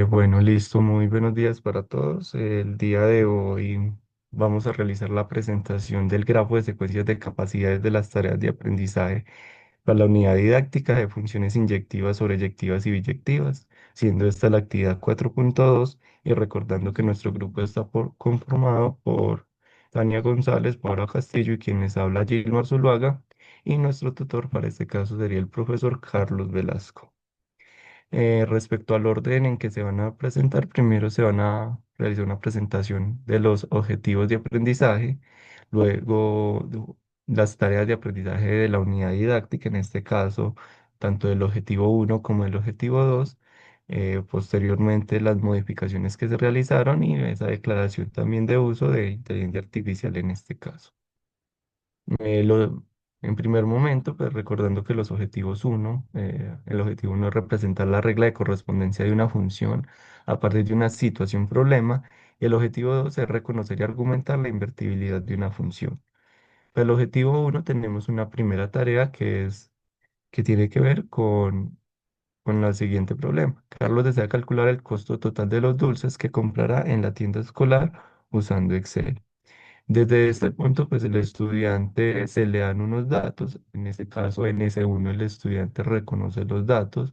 Bueno, listo. Muy buenos días para todos. El día de hoy vamos a realizar la presentación del grafo de secuencias de capacidades de las tareas de aprendizaje para la unidad didáctica de funciones inyectivas, sobreyectivas y biyectivas, siendo esta la actividad 4.2 y recordando que nuestro grupo está conformado por Tania González, Paula Castillo y quien les habla Gilmar Zuluaga y nuestro tutor para este caso sería el profesor Carlos Velasco. Respecto al orden en que se van a presentar, primero se van a realizar una presentación de los objetivos de aprendizaje, luego las tareas de aprendizaje de la unidad didáctica, en este caso, tanto del objetivo uno como del objetivo 2, posteriormente las modificaciones que se realizaron y esa declaración también de uso de inteligencia artificial en este caso. Eh, lo- en primer momento, pues recordando que los objetivos uno, el objetivo uno es representar la regla de correspondencia de una función a partir de una situación problema, y el objetivo 2 es reconocer y argumentar la invertibilidad de una función. Para el objetivo uno tenemos una primera tarea que tiene que ver con el siguiente problema. Carlos desea calcular el costo total de los dulces que comprará en la tienda escolar usando Excel. Desde este punto, pues el estudiante se le dan unos datos, en este caso en S1 el estudiante reconoce los datos,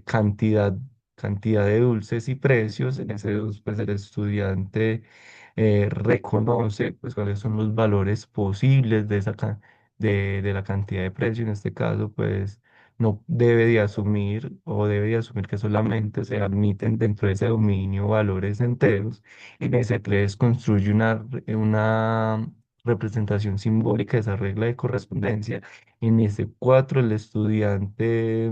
cantidad, cantidad de dulces y precios, en S2 pues el estudiante reconoce pues cuáles son los valores posibles de de la cantidad de precio, en este caso pues no debe de asumir o debe de asumir que solamente se admiten dentro de ese dominio valores enteros. En S3 construye una representación simbólica de esa regla de correspondencia. En S4 el estudiante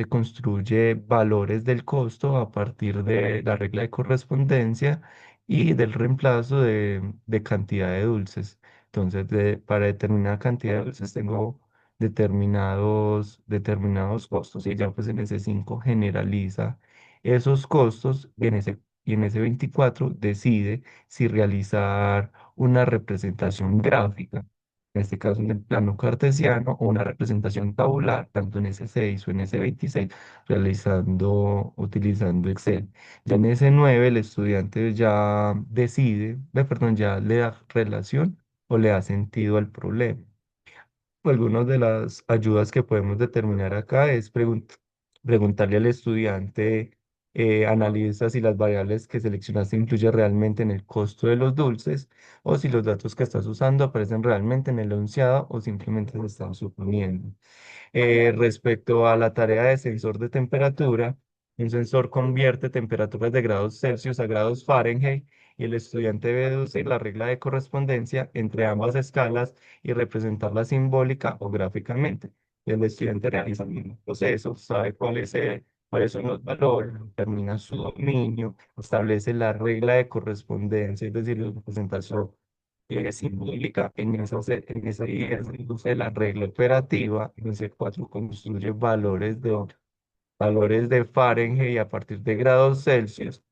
construye valores del costo a partir de la regla de correspondencia y del reemplazo de cantidad de dulces. Entonces, para determinada cantidad de dulces tengo determinados costos y ya pues en S5 generaliza esos costos y en ese 24 decide si realizar una representación gráfica, en este caso en el plano cartesiano, o una representación tabular, tanto en S6 o en S26, utilizando Excel. Ya en S9 el estudiante ya decide, perdón, ya le da relación o le da sentido al problema. Algunas de las ayudas que podemos determinar acá es preguntarle al estudiante, analiza si las variables que seleccionaste incluyen realmente en el costo de los dulces o si los datos que estás usando aparecen realmente en el enunciado o simplemente se están suponiendo. Respecto a la tarea de sensor de temperatura, un sensor convierte temperaturas de grados Celsius a grados Fahrenheit y el estudiante debe deducir la regla de correspondencia entre ambas escalas y representarla simbólica o gráficamente. El estudiante realiza el mismo proceso, sabe cuáles son los valores, determina su dominio, establece la regla de correspondencia, es decir, la representación simbólica en esa idea se induce la regla operativa, en ese 4 construye valores de Fahrenheit a partir de grados Celsius.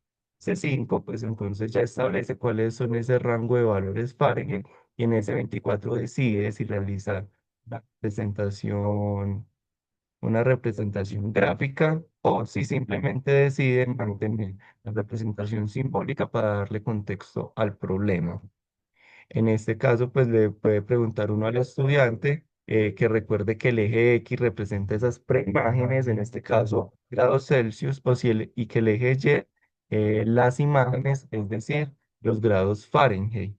Ese 5 pues entonces ya establece cuáles son ese rango de valores Fahrenheit y en ese 24 decide si realizar la presentación, una representación gráfica o si simplemente decide mantener la representación simbólica para darle contexto al problema. En este caso, pues le puede preguntar uno al estudiante que recuerde que el eje X representa esas preimágenes, en este caso grados Celsius, y que el eje Y las imágenes, es decir, los grados Fahrenheit.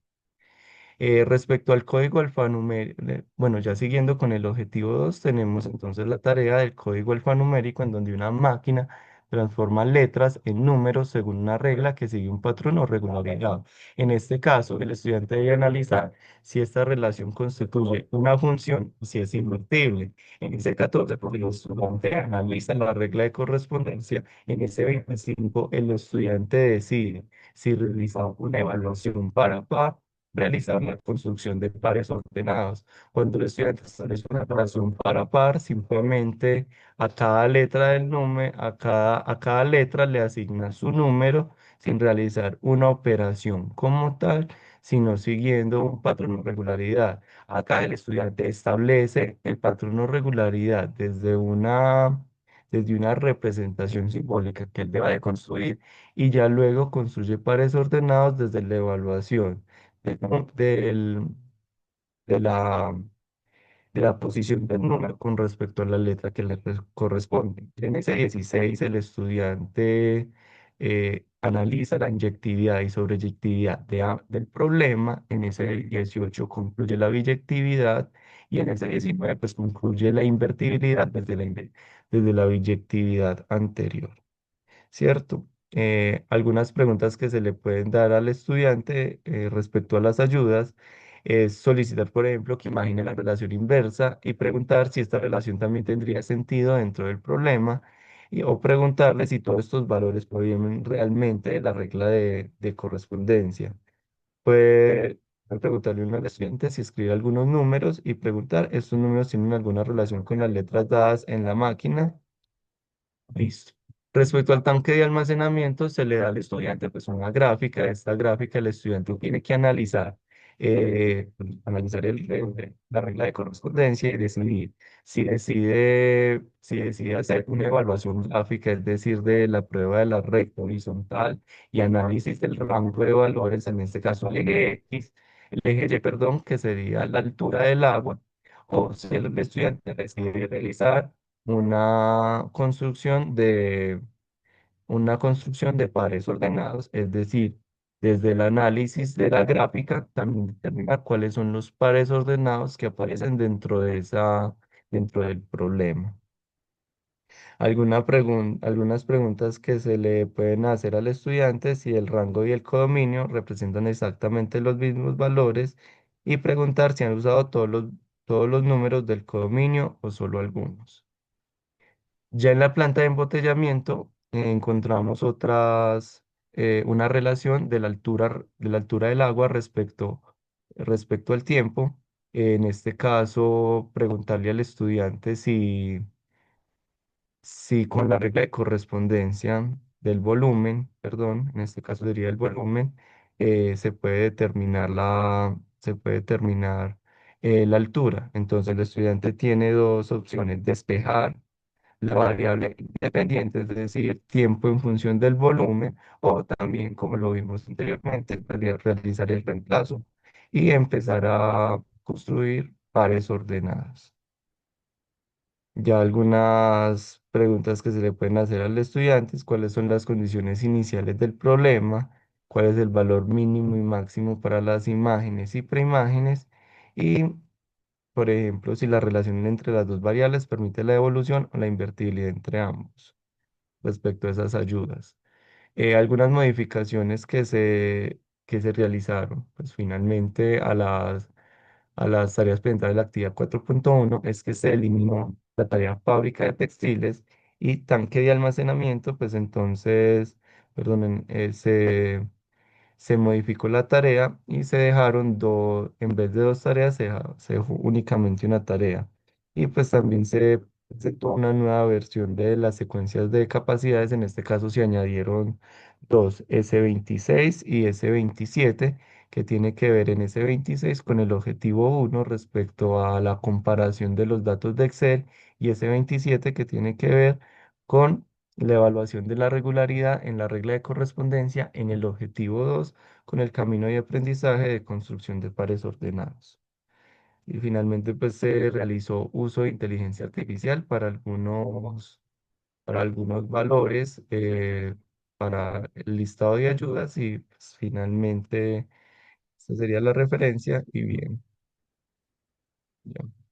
Respecto al código alfanumérico, bueno, ya siguiendo con el objetivo 2 tenemos entonces la tarea del código alfanumérico en donde una máquina transforma letras en números según una regla que sigue un patrón o regularidad. En este caso, el estudiante debe analizar si esta relación constituye una función o si es invertible. En ese 14, porque el estudiante analiza la regla de correspondencia. En ese 25, el estudiante decide si realiza una evaluación para par, realizar la construcción de pares ordenados. Cuando el estudiante establece una relación par a par, simplemente a cada letra del número, a cada letra le asigna su número sin realizar una operación como tal, sino siguiendo un patrón o regularidad. Acá el estudiante establece el patrón o regularidad desde una representación simbólica que él deba de construir y ya luego construye pares ordenados desde la evaluación del, del- de la posición del número con respecto a la letra que le corresponde. En ese 16 el estudiante analiza la inyectividad y sobreyectividad del problema. En ese 18 concluye la biyectividad y en ese 19 pues concluye la invertibilidad desde la biyectividad anterior. ¿Cierto? Algunas preguntas que se le pueden dar al estudiante respecto a las ayudas es solicitar, por ejemplo, que imagine la relación inversa y preguntar si esta relación también tendría sentido dentro del problema o preguntarle si todos estos valores provienen realmente de la regla de correspondencia. Puede preguntarle a un estudiante si escribe algunos números y preguntar, ¿estos números tienen alguna relación con las letras dadas en la máquina? Listo. Respecto al tanque de almacenamiento, se le da al estudiante pues una gráfica. Esta gráfica el estudiante tiene que analizar la regla de correspondencia y decidir si decide hacer una evaluación gráfica, es decir, de la prueba de la recta horizontal y análisis del rango de valores, en este caso el eje X, el eje Y, perdón, que sería la altura del agua, o si el estudiante decide realizar una construcción de, una construcción de pares ordenados, es decir, desde el análisis de la gráfica, también determinar cuáles son los pares ordenados que aparecen dentro del problema. Algunas preguntas que se le pueden hacer al estudiante si el rango y el codominio representan exactamente los mismos valores y preguntar si han usado todos los números del codominio o solo algunos. Ya en la planta de embotellamiento encontramos una relación de la altura del agua respecto al tiempo. En este caso, preguntarle al estudiante si con la regla de correspondencia del volumen, perdón, en este caso sería el volumen, se puede determinar la altura. Entonces el estudiante tiene dos opciones: despejar la variable independiente, es decir, tiempo en función del volumen, o también, como lo vimos anteriormente, realizar el reemplazo y empezar a construir pares ordenados. Ya algunas preguntas que se le pueden hacer al estudiante es cuáles son las condiciones iniciales del problema, cuál es el valor mínimo y máximo para las imágenes y preimágenes, y, por ejemplo, si la relación entre las dos variables permite la evolución o la invertibilidad entre ambos respecto a esas ayudas. Algunas modificaciones que se realizaron, pues finalmente a las tareas pendientes de la actividad 4.1 es que se eliminó la tarea fábrica de textiles y tanque de almacenamiento, pues entonces, perdonen, se modificó la tarea y se dejaron en vez de dos tareas, se dejó únicamente una tarea. Y pues también se presentó una nueva versión de las secuencias de capacidades. En este caso se añadieron dos, S26 y S27, que tiene que ver en S26 con el objetivo uno respecto a la comparación de los datos de Excel, y S27 que tiene que ver con la evaluación de la regularidad en la regla de correspondencia en el objetivo 2 con el camino de aprendizaje de construcción de pares ordenados. Y finalmente, pues se realizó uso de inteligencia artificial para algunos valores, para el listado de ayudas y pues, finalmente esa sería la referencia y bien. Ya.